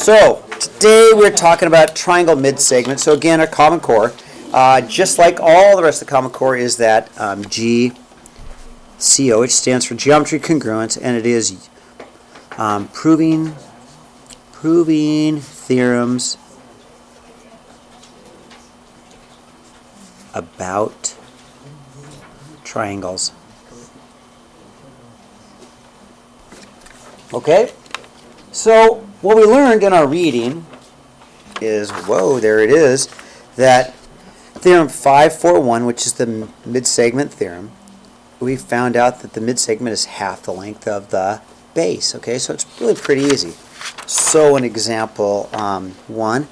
So today we're talking about triangle mid-segment. So again, our Common Core, just like all the rest of the Common Core, is that GCO, which stands for Geometry Congruence, and it is proving theorems about triangles. Okay, so what we learned in our reading is, there it is, that theorem 541, which is the mid-segment theorem, we found out that the mid-segment is half the length of the base. Okay, so it's really pretty easy. So in example 1,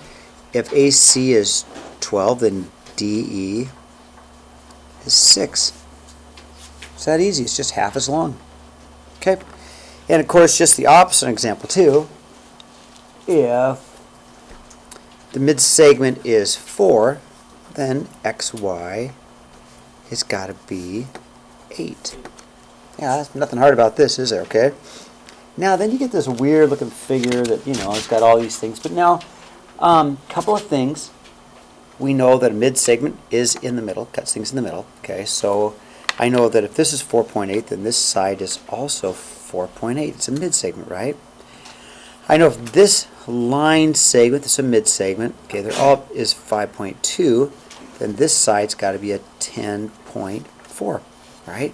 if AC is 12, then DE is 6. It's that easy. It's just half as long. Okay. And of course, just the opposite in example 2. If the mid-segment is 4, then XY has got to be 8. Yeah, there's nothing hard about this, is there? Okay. Now, then you get this weird-looking figure that, it's got all these things. But now, couple of things. We know that a mid-segment is in the middle, cuts things in the middle. Okay, so I know that if this is 4.8, then this side is also 4.8. It's a mid-segment, right? I know if this line segment, this is a mid-segment, okay, they're all is 5.2, then this side's got to be a 10.4, right?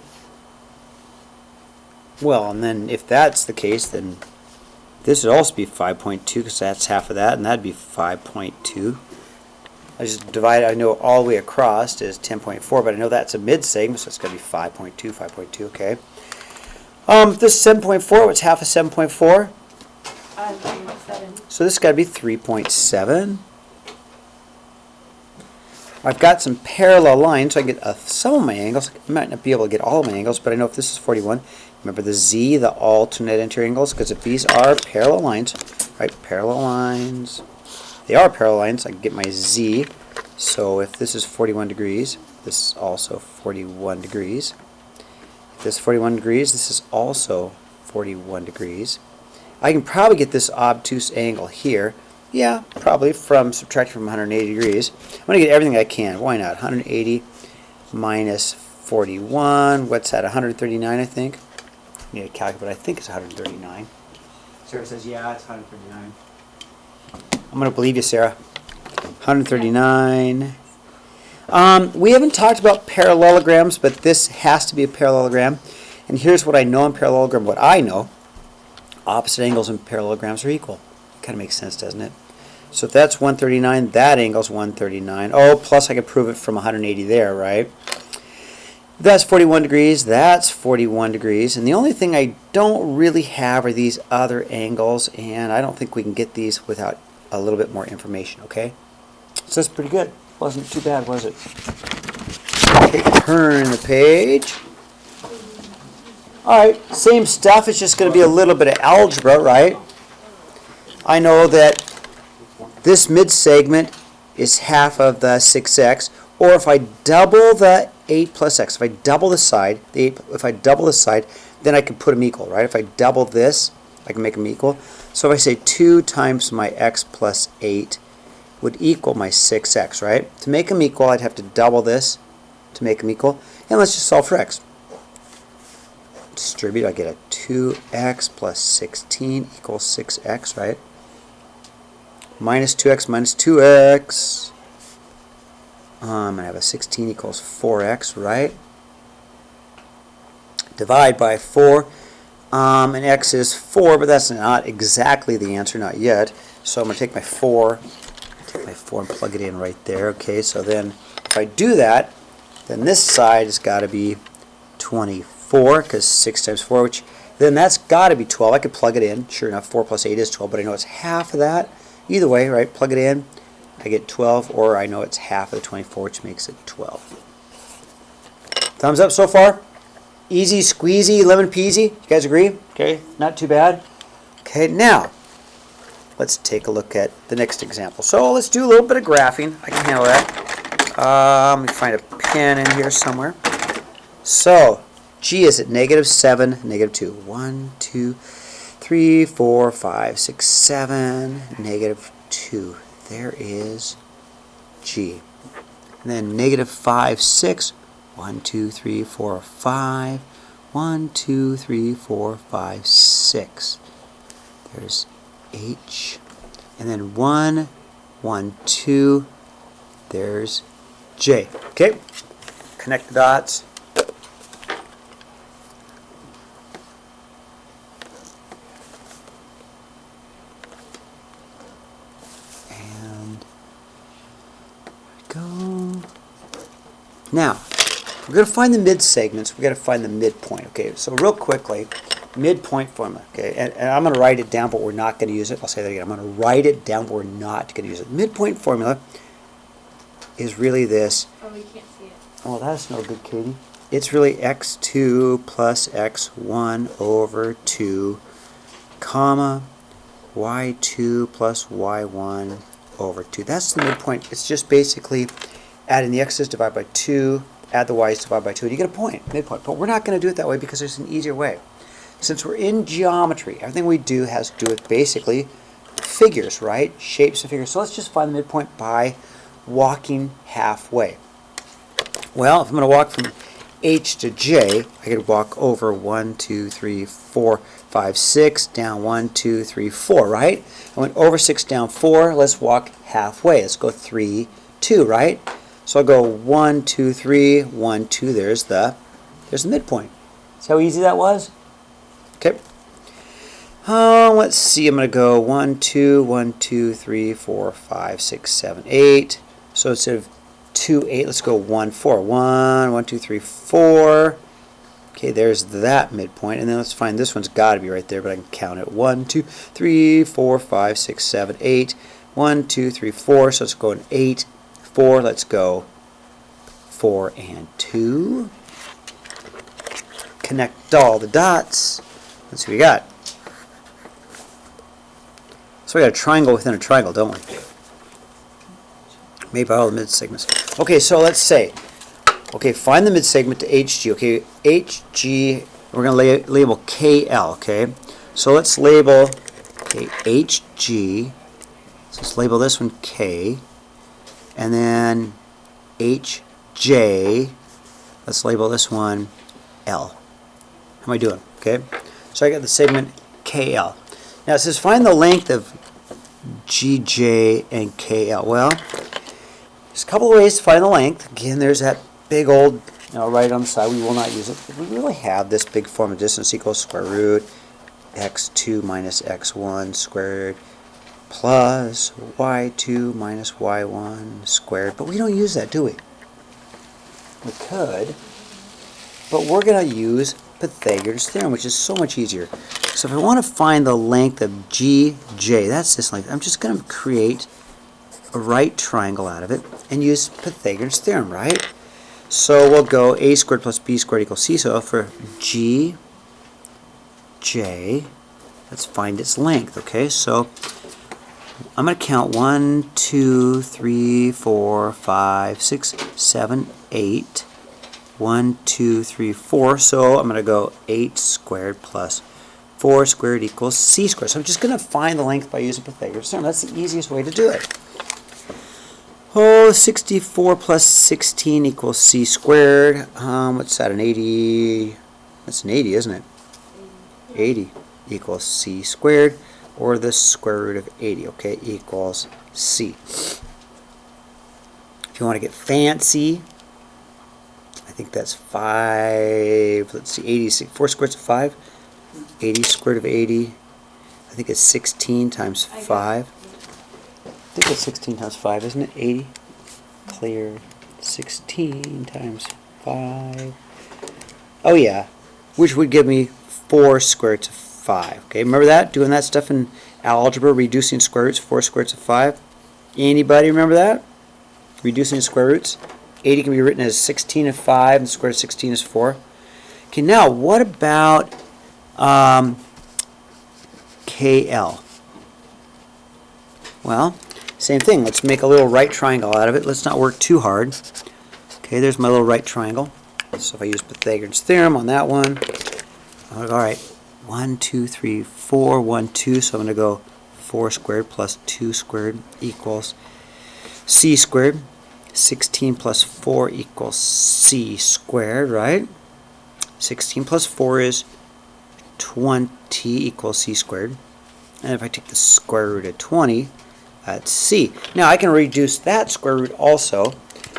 Well, and then if that's the case, then this would also be 5.2 because that's half of that, and that'd be 5.2. I just divide, I know all the way across is 10.4, but I know that's a mid-segment, so it's going to be 5.2, 5.2, okay. This is 7.4, what's half of 7.4? 7. So this has got to be 3.7. I've got some parallel lines, so I can get some of my angles. I might not be able to get all of my angles, but I know if this is 41, remember the Z, the alternate interior angles, because if these are parallel lines, right, parallel lines, they are parallel lines, I can get my Z. So if this is 41 degrees, this is also 41 degrees. If this is 41 degrees, this is also 41 degrees. I can probably get this obtuse angle here. Yeah, probably from subtracting from 180 degrees. I'm going to get everything I can. Why not? 180 minus 41. What's that? 139, I think. I need to calculate, but I think it's 139. Sarah says, yeah, it's 139. I'm going to believe you, Sarah. 139. We haven't talked about parallelograms, but this has to be a parallelogram. And here's what I know in parallelogram. What I know, opposite angles in parallelograms are equal. Kind of makes sense, doesn't it? So if that's 139, that angle's 139. Oh, plus I could prove it from 180 there, right? That's 41 degrees. That's 41 degrees. And the only thing I don't really have are these other angles, and I don't think we can get these without a little bit more information, okay? So that's pretty good. Wasn't too bad, was it? Okay, turn the page. Alright, same stuff. It's just going to be a little bit of algebra, right? I know that this mid-segment is half of the 6x, or if I double the 8 plus x, if I double the side, if I double the side, then I can put them equal, right? If I double this, I can make them equal. So if I say 2 times my x plus 8 would equal my 6x, right? To make them equal, I'd have to double this to make them equal. And let's just solve for x. Distribute, I get a 2x plus 16 equals 6x, right? Minus 2x minus 2x. I have a 16 equals 4x, right? Divide by 4. And x is 4, but that's not exactly the answer, not yet. So I'm going to take my 4 and plug it in right there. Okay, so then if I do that, then this side has got to be 24, because 6 times 4, which then that's got to be 12. I could plug it in. Sure enough, 4 plus 8 is 12, but I know it's half of that. Either way, right, plug it in, I get 12, or I know it's half of the 24, which makes it 12. Thumbs up so far? Easy squeezy, lemon peasy. You guys agree? Okay, not too bad. Okay, now let's take a look at the next example. So let's do a little bit of graphing. I can handle that. Let me find a pen in here somewhere. So G is at -7, -2. 1, 2, 3, 4, 5, 6, 7, negative 2. There is G. And then negative 5, 6. 1, 2, 3, 4, 5. 1, 2, 3, 4, 5, 6. There's H. And then 1, 1, 2. There's J. Okay? Connect the dots. And go. Now, we're going to find the mid segments. We've got to find the midpoint. Okay, so real quickly, midpoint formula. Okay, and I'm going to write it down, but we're not going to use it. I'll say that again. I'm going to write it down, but we're not going to use it. Midpoint formula is really this. Oh, we can't see it. Oh, that's no good, Katie. It's really x2 plus x1 over 2, comma, y2 plus y1 over 2. That's the midpoint. It's just basically adding the x's divided by 2, add the y's divided by 2, and you get a point, midpoint. But we're not going to do it that way because there's an easier way. Since we're in geometry, everything we do has to do with basically figures, right? Shapes of figures. So let's just find the midpoint by walking halfway. Well, if I'm going to walk from H to J, I could walk over 1, 2, 3, 4, 5, 6, down 1, 2, 3, 4, right? I went over 6, down 4. Let's walk halfway. Let's go 3, 2, right? So I'll go 1, 2, 3, 1, 2. There's the midpoint. See how easy that was? Okay. Let's see. I'm going to go 1, 2, 1, 2, 3, 4, 5, 6, 7, 8. So instead of 2, 8, let's go 1, 4. 1, 1, 2, 3, 4. Okay, there's that midpoint. And then let's find this one's got to be right there, but I can count it. 1, 2, 3, 4, 5, 6, 7, 8. 1, 2, 3, 4. So let's go an 8, 4. Let's go 4 and 2. Connect all the dots. Let's see what we got. So we got a triangle within a triangle, don't we? Made by all the mid-segments. Okay, so let's say, okay, find the mid-segment to HG. Okay, HG, we're going to label KL, okay? So let's label, okay, HG. So let's label this one K. And then HJ, let's label this one L. How am I doing? Okay, so I got the segment KL. Now it says find the length of GJ and KL. Well, there's a couple of ways to find the length. Again, there's that big old, right on the side. We will not use it. We really have this big form of distance equals square root x2 minus x1 squared plus y2 minus y1 squared. But we don't use that, do we? We could, but we're going to use Pythagoras theorem, which is so much easier. So if I want to find the length of GJ, that's this length, I'm just going to create a right triangle out of it and use Pythagoras theorem, right? So we'll go a squared plus b squared equals c. So for GJ, let's find its length, okay? So I'm going to count 1, 2, 3, 4, 5, 6, 7, 8. 1, 2, 3, 4. So I'm going to go 8 squared plus 4 squared equals c squared. So I'm just going to find the length by using Pythagoras theorem. That's the easiest way to do it. Oh, 64 plus 16 equals c squared. What's that, an 80? That's an 80, isn't it? 80 equals c squared, or the square root of 80, okay, equals c. If you want to get fancy, I think that's 5, let's see, 80, 4 squared of 5, 80 squared of 80, I think it's 16 times 5. I think it's 16 times 5, isn't it? 80 cleared, 16 times 5. Oh yeah, which would give me 4 square roots of 5. Okay, remember that? Doing that stuff in algebra, reducing square roots, 4 square roots of 5. Anybody remember that? Reducing square roots. 80 can be written as 16 of 5, and the square root of 16 is 4. Okay, now what about KL? Well, same thing. Let's make a little right triangle out of it. Let's not work too hard. Okay, there's my little right triangle. So if I use Pythagoras theorem on that one, all right, 1, 2, 3, 4, 1, 2. So I'm going to go 4 squared plus 2 squared equals c squared. 16 plus 4 equals c squared, right? 16 plus 4 is 20 equals c squared. And if I take the square root of 20, that's c. Now I can reduce that square root also.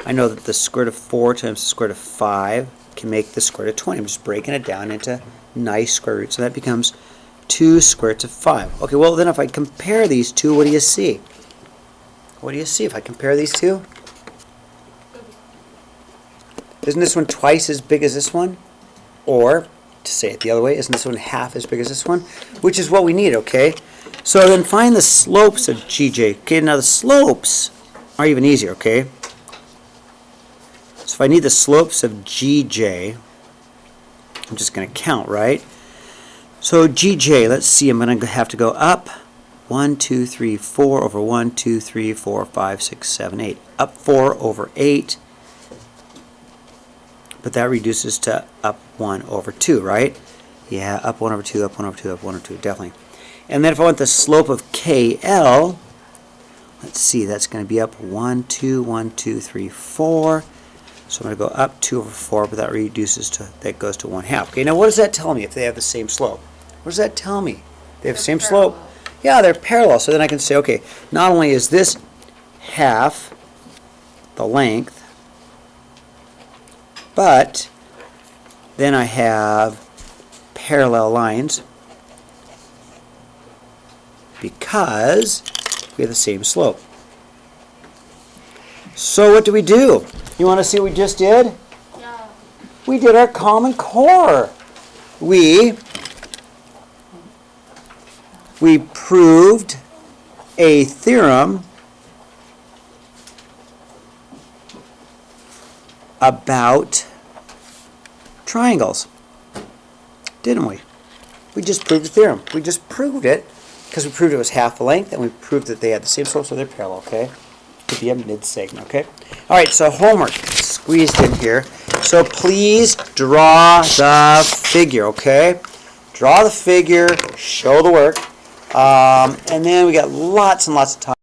I know that the square root of 4 times the square root of 5 can make the square root of 20. I'm just breaking it down into nice square roots. So that becomes 2 square roots of 5. Okay, well then if I compare these two, what do you see? What do you see if I compare these two? Isn't this one twice as big as this one? Or, to say it the other way, isn't this one half as big as this one? Which is what we need, okay? So then find the slopes of GJ. Okay, now the slopes are even easier, okay? So if I need the slopes of GJ, I'm just going to count, right? So GJ, let's see, I'm going to have to go up 1, 2, 3, 4 over 1, 2, 3, 4, 5, 6, 7, 8. Up 4 over 8. But that reduces to up 1 over 2, right? Yeah, up 1 over 2, up 1 over 2, up 1 over 2, definitely. And then if I want the slope of KL, let's see, that's going to be up 1, 2, 1, 2, 3, 4. So I'm going to go up 2 over 4, but that reduces to, that goes to 1/2. Okay, now what does that tell me if they have the same slope? What does that tell me? They have the same slope? Yeah, they're parallel. So then I can say, okay, not only is this half the length, but then I have parallel lines because we have the same slope. So what do we do? You want to see what we just did? Yeah. We did our Common Core. We proved a theorem about triangles, didn't we? We just proved the theorem. We just proved it because we proved it was half the length, and we proved that they had the same slope, so they're parallel, okay? Could be a mid-segment, okay? All right, so homework squeezed in here. So please draw the figure, okay? Draw the figure, show the work, and then we got lots and lots of time.